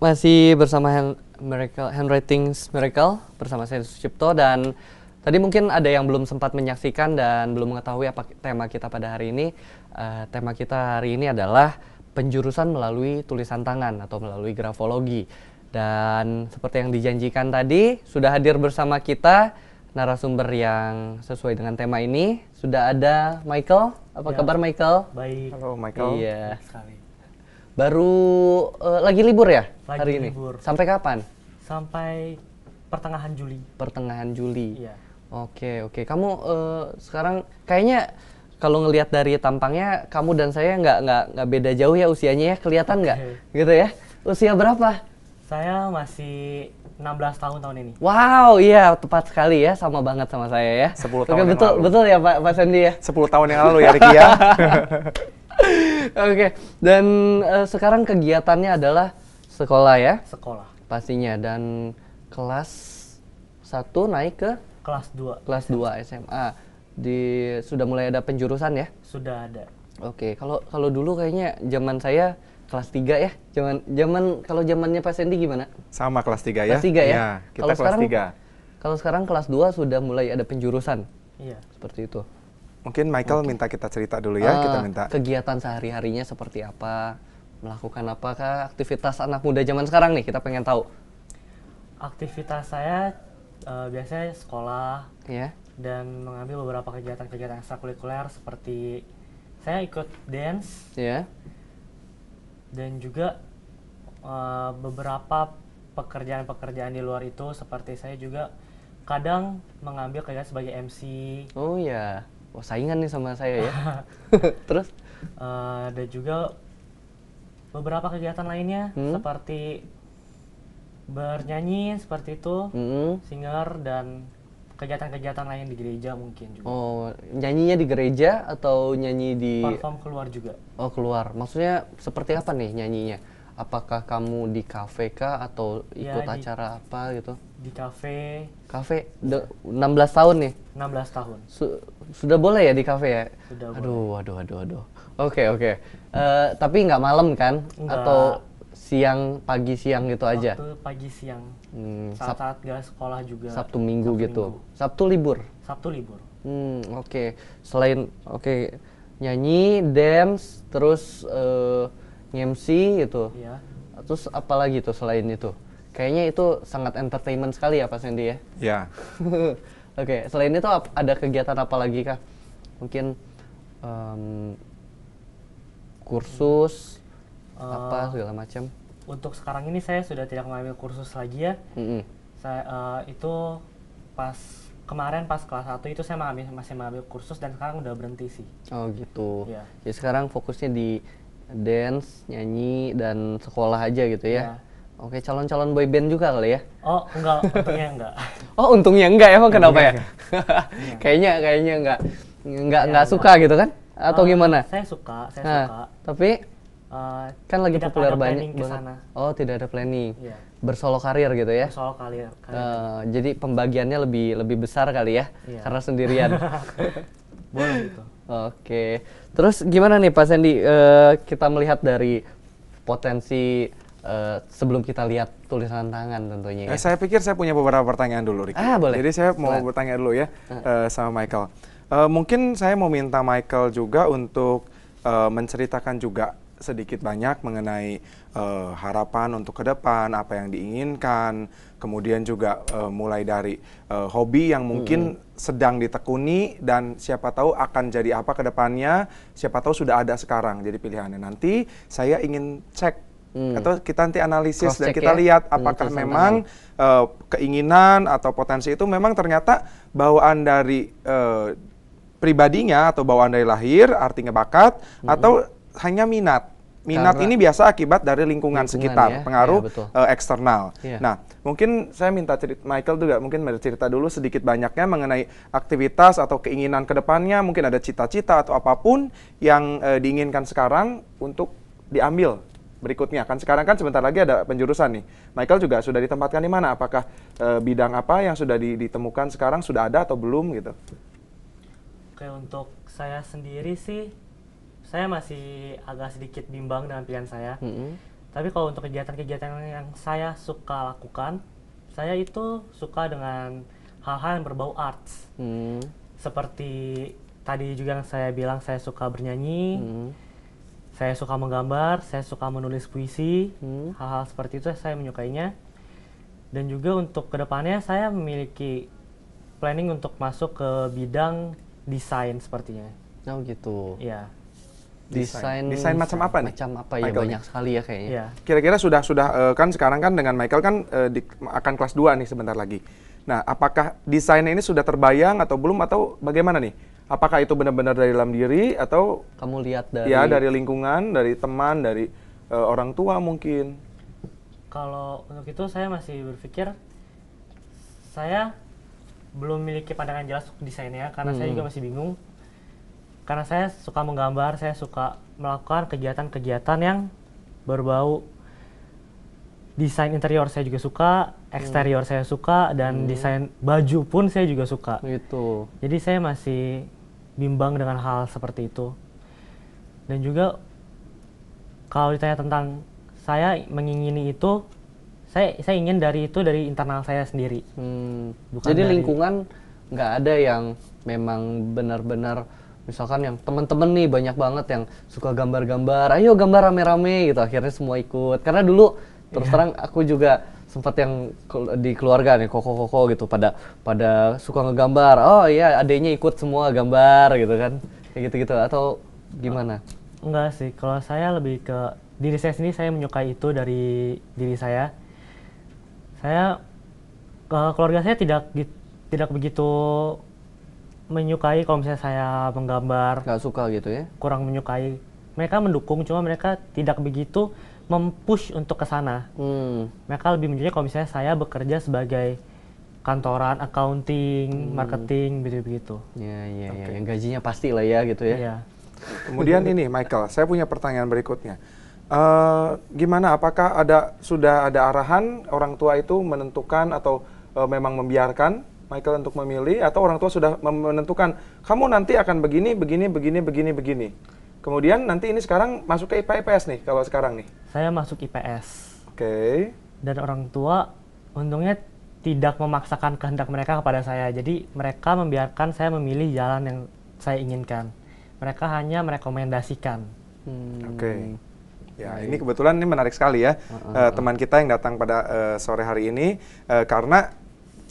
Masih bersama Handwritings Miracle bersama saya Sucipto, dan tadi mungkin ada yang belum sempat menyaksikan dan belum mengetahui apa tema kita pada hari ini. Tema kita hari ini adalah penjurusan melalui tulisan tangan atau melalui grafologi. Dan seperti yang dijanjikan tadi, sudah hadir bersama kita narasumber yang sesuai dengan tema ini. Sudah ada Michael. Apa kabar Michael? Baik. Halo Michael. Iya. Sekali. Baru lagi libur ya Lagi hari ini? libur. Sampai kapan? Sampai pertengahan Juli. Pertengahan Juli. Iya. Oke. Kamu sekarang kayaknya kalau ngelihat dari tampangnya kamu dan saya nggak beda jauh ya usianya ya, kelihatan nggak? Gitu ya? Usia berapa? Saya masih 16 tahun ini. Wow, iya tepat sekali ya, sama banget sama saya ya. 10 tahun yang betul, lalu. betul ya Pak Sandy ya. 10 tahun yang lalu ya Ricky ya. Oke, dan sekarang kegiatannya adalah sekolah ya? Sekolah. Pastinya, dan kelas 1 naik ke Kelas 2. kelas 2 SMA. Sudah mulai ada penjurusan ya? Sudah ada. Oke, kalau dulu kayaknya zaman saya kelas 3 ya. Kalau zamannya Pak Sandy gimana? Sama kelas 3 ya. Kelas 3 ya? Iya, kita kelas 3. Kalau sekarang kelas 2 sudah mulai ada penjurusan. Iya. Seperti itu. Mungkin Michael minta kita cerita dulu ya, kita minta. Kegiatan sehari-harinya seperti apa? Melakukan apakah aktivitas anak muda zaman sekarang nih? Kita pengen tahu. Aktivitas saya biasanya sekolah Ya. dan mengambil beberapa kegiatan-kegiatan ekstrakurikuler seperti saya ikut dance Ya. dan juga beberapa pekerjaan-pekerjaan di luar itu, seperti saya juga kadang mengambil kegiatan sebagai MC. Oh ya. Wah, saingan nih sama saya ya. Terus? Dan juga beberapa kegiatan lainnya seperti bernyanyi seperti itu, singer, dan kegiatan-kegiatan lain di gereja mungkin juga. Oh, nyanyinya di gereja atau nyanyi di... Perform keluar juga. Oh, keluar. Maksudnya seperti apa nih nyanyinya? Apakah kamu di kafe kah atau ikut acara apa gitu? Di kafe. Kafe 16 tahun nih. 16 tahun. Sudah boleh ya di kafe ya? Sudah boleh. Aduh. Oke. Tapi nggak malam kan? Enggak. Atau pagi siang gitu aja? Waktu pagi siang. Sab- Saat gak sekolah juga. Sabtu Minggu gitu. Sabtu libur. Sabtu libur. Oke. Selain nyanyi, dance, terus nge-MC gitu. Iya. Terus apa lagi tuh selain itu? Kayaknya itu sangat entertainment sekali ya Pak Sandy ya? Ya. Oke, selain itu ada kegiatan apa lagi kah? Mungkin kursus, apa segala macam? Untuk sekarang ini saya sudah tidak mengambil kursus lagi ya. Saya itu kemarin pas kelas 1 itu saya masih mengambil kursus, dan sekarang udah berhenti sih. Oh gitu. Iya. Jadi sekarang fokusnya di dance, nyanyi, dan sekolah aja gitu ya? Iya. Oke, calon-calon boy band juga kali ya? Oh enggak, untungnya enggak. Oh, untungnya enggak, emang kenapa ya? Kayaknya enggak suka gitu kan? Atau gimana? Saya suka. Tapi kan lagi tidak populer ada banyak planning ke banget. sana. Oh, tidak ada planning. Iya. Bersolo karir gitu ya? Soal kalian. Jadi pembagiannya lebih besar kali ya? Iya. Karena sendirian. Boleh gitu. Oke. Terus gimana nih Pak Sandy? Kita melihat dari potensi sebelum kita lihat tulisan tangan tentunya ya. Saya pikir saya punya beberapa pertanyaan dulu Ricky. Boleh. Jadi saya mau bertanya dulu ya sama Michael. Mungkin saya mau minta Michael juga untuk menceritakan juga sedikit banyak mengenai harapan untuk ke depan, apa yang diinginkan, kemudian juga mulai dari hobi yang mungkin sedang ditekuni, dan siapa tahu akan jadi apa ke depannya, siapa tahu sudah ada sekarang jadi pilihannya. Nanti saya ingin cek atau kita nanti analisis dan kita lihat apakah memang keinginan atau potensi itu memang ternyata bawaan dari pribadinya atau bawaan dari lahir, artinya bakat, atau hanya minat. Minat ini biasa akibat dari lingkungan sekitar, pengaruh eksternal. Nah, mungkin saya minta Michael juga mungkin bercerita dulu sedikit banyaknya mengenai aktivitas atau keinginan ke depannya, mungkin ada cita-cita atau apapun yang diinginkan sekarang untuk diambil berikutnya. Kan sekarang kan sebentar lagi ada penjurusan nih. Michael juga sudah ditempatkan di mana? Apakah bidang apa yang sudah ditemukan sekarang sudah ada atau belum gitu? Oke, untuk saya sendiri sih, saya masih agak sedikit bimbang dengan pilihan saya. Tapi kalau untuk kegiatan-kegiatan yang saya suka lakukan, saya itu suka dengan hal-hal yang berbau arts. Seperti tadi juga yang saya bilang, saya suka bernyanyi, saya suka menggambar, saya suka menulis puisi, hal-hal seperti itu saya menyukainya. Dan juga untuk kedepannya saya memiliki planning untuk masuk ke bidang desain sepertinya. Oh gitu. Iya. Desain macam apa nih? Macam apa ya, Michael banyak sekali ya kayaknya. Iya. Kira-kira sudah kan sekarang kan dengan Michael kan akan kelas 2 nih sebentar lagi. Nah, apakah desain ini sudah terbayang atau belum atau bagaimana nih? Apakah itu benar-benar dari dalam diri atau Kamu lihat dari ya dari lingkungan, dari teman, dari orang tua mungkin? Kalau untuk itu saya masih berpikir saya belum memiliki pandangan jelas untuk desainnya karena saya juga masih bingung. Karena saya suka menggambar, saya suka melakukan kegiatan-kegiatan yang berbau desain interior saya juga suka, eksterior saya suka, dan desain baju pun saya juga suka. gitu. Jadi saya masih bimbang dengan hal seperti itu. Dan juga kalau ditanya tentang saya mengingini itu, saya ingin dari internal saya sendiri. Bukan Jadi dari- lingkungan nggak ada yang memang benar-benar, misalkan yang teman-teman nih banyak banget yang suka gambar-gambar, ayo gambar rame-rame gitu, akhirnya semua ikut. Karena dulu terus terang aku juga sempat yang di keluarga nih koko-koko gitu pada suka ngegambar. Oh iya, adeknya ikut semua gambar gitu kan. Kayak gitu-gitu atau gimana? Enggak sih, kalau saya lebih ke diri saya sendiri, saya menyukai itu dari diri saya. Keluarga saya tidak begitu menyukai kalau misalnya saya menggambar, Nggak suka gitu ya? kurang menyukai. Mereka mendukung, cuma mereka tidak begitu mempush untuk ke sana. Mereka lebih menyukai kalau misalnya saya bekerja sebagai kantoran, accounting, marketing, begitu-begitu. Ya, yang gajinya pasti lah ya gitu ya. Iya. Kemudian ini Michael, saya punya pertanyaan berikutnya. Gimana? Apakah sudah ada arahan orang tua itu menentukan atau memang membiarkan Michael untuk memilih, atau orang tua sudah menentukan kamu nanti akan begini, begini. Kemudian nanti ini sekarang masuk ke IPA IPS nih kalau sekarang nih. Saya masuk IPS. Oke. Dan orang tua untungnya tidak memaksakan kehendak mereka kepada saya. Jadi mereka membiarkan saya memilih jalan yang saya inginkan. Mereka hanya merekomendasikan. Oke. Ya, ini kebetulan ini menarik sekali ya, teman kita yang datang pada sore hari ini, karena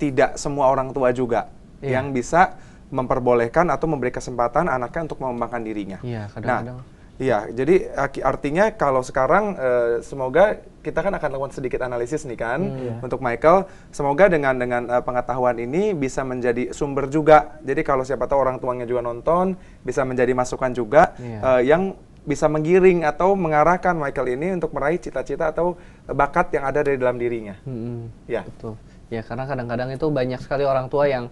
tidak semua orang tua juga yang bisa memperbolehkan atau memberi kesempatan anaknya untuk mengembangkan dirinya. Iya, kadang-kadang. Nah, iya, jadi artinya kalau sekarang semoga kita kan akan lakukan sedikit analisis nih kan untuk Michael. Semoga dengan pengetahuan ini bisa menjadi sumber juga. Jadi kalau siapa tahu orang tuanya juga nonton, bisa menjadi masukan juga yang bisa menggiring atau mengarahkan Michael ini untuk meraih cita-cita atau bakat yang ada dari dalam dirinya. Ya. Betul. Ya, karena kadang-kadang itu banyak sekali orang tua yang,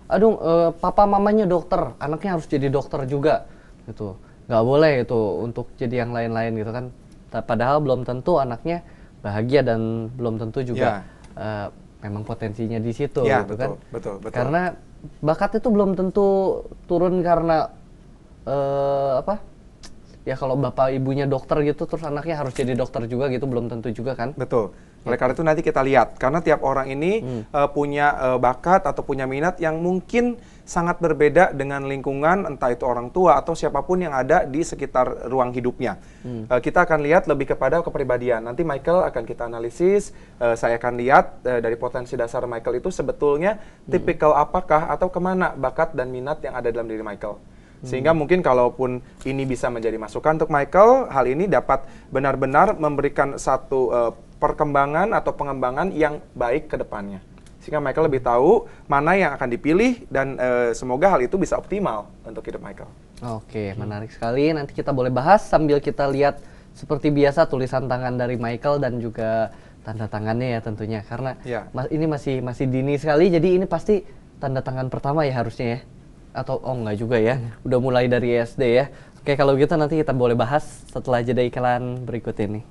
aduh, papa mamanya dokter, anaknya harus jadi dokter juga, gitu. Nggak boleh itu untuk jadi yang lain-lain gitu kan. Padahal belum tentu anaknya bahagia dan belum tentu juga memang potensinya di situ, gitu betul, kan. Betul. Karena bakat itu belum tentu turun karena ya kalau bapak ibunya dokter gitu terus anaknya harus jadi dokter juga gitu, belum tentu juga kan. Betul. Oleh karena itu nanti kita lihat, karena tiap orang ini punya bakat atau punya minat yang mungkin sangat berbeda dengan lingkungan, entah itu orang tua atau siapapun yang ada di sekitar ruang hidupnya. Kita akan lihat lebih kepada kepribadian. Nanti Michael akan kita analisis, saya akan lihat dari potensi dasar Michael itu sebetulnya tipikal apakah atau kemana bakat dan minat yang ada dalam diri Michael. Sehingga mungkin kalaupun ini bisa menjadi masukan untuk Michael, hal ini dapat benar-benar memberikan satu perkembangan atau pengembangan yang baik ke depannya. Sehingga Michael lebih tahu mana yang akan dipilih dan semoga hal itu bisa optimal untuk hidup Michael. Oke, menarik sekali. Nanti kita boleh bahas sambil kita lihat seperti biasa tulisan tangan dari Michael dan juga tanda tangannya ya tentunya. Karena ini masih dini sekali, jadi ini pasti tanda tangan pertama ya harusnya ya. Atau enggak juga ya, udah mulai dari SD ya. Oke, kalau gitu nanti kita boleh bahas setelah jeda iklan berikut ini.